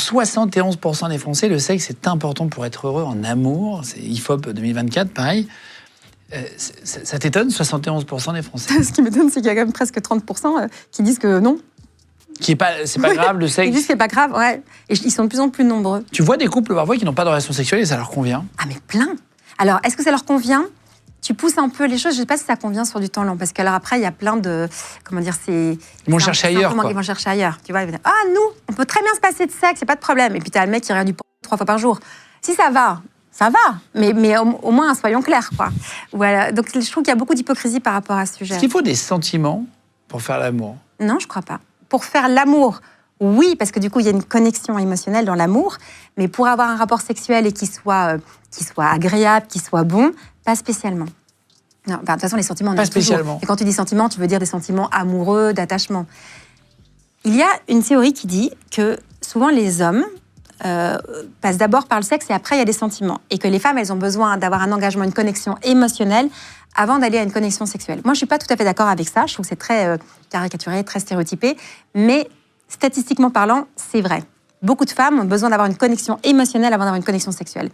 Pour 71% des Français, le sexe est important pour être heureux en amour. C'est IFOP 2024, pareil. Ça t'étonne, 71% des Français? Ce qui m'étonne, c'est qu'il y a quand même presque 30% qui disent que non. C'est pas grave, le sexe? Ils disent que c'est pas grave, ouais. Et ils sont de plus en plus nombreux. Tu vois des couples parfois qui n'ont pas de relation sexuelle et ça leur convient? Ah, mais plein. Alors, est-ce que ça leur convient? Tu pousses un peu les choses, je ne sais pas si ça convient sur du temps long, parce que alors après, il y a plein de... Comment dire, c'est... Ils vont chercher ailleurs, quoi. Ils vont chercher ailleurs, tu vois. Ils vont dire, ah, nous, on peut très bien se passer de sexe, c'est pas de problème. Et puis, tu as le mec qui regarde du porno 3 fois par jour. Si ça va, mais au moins, soyons clairs, quoi. Voilà. Donc, je trouve qu'il y a beaucoup d'hypocrisie par rapport à ce sujet. Est-ce qu'il faut des sentiments pour faire l'amour? Non, je crois pas. Pour faire l'amour, oui, parce que du coup, il y a une connexion émotionnelle dans l'amour, mais pour avoir un rapport sexuel et qui soit agréable, qui soit bon, pas spécialement. Non, de toute façon, les sentiments, on pas a spécialement. Toujours. Et quand tu dis sentiments, tu veux dire des sentiments amoureux, d'attachement. Il y a une théorie qui dit que souvent les hommes passent d'abord par le sexe et après il y a des sentiments. Et que les femmes, elles ont besoin d'avoir un engagement, une connexion émotionnelle avant d'aller à une connexion sexuelle. Moi, je ne suis pas tout à fait d'accord avec ça. Je trouve que c'est très caricaturé, très stéréotypé. Mais statistiquement parlant, c'est vrai. Beaucoup de femmes ont besoin d'avoir une connexion émotionnelle avant d'avoir une connexion sexuelle.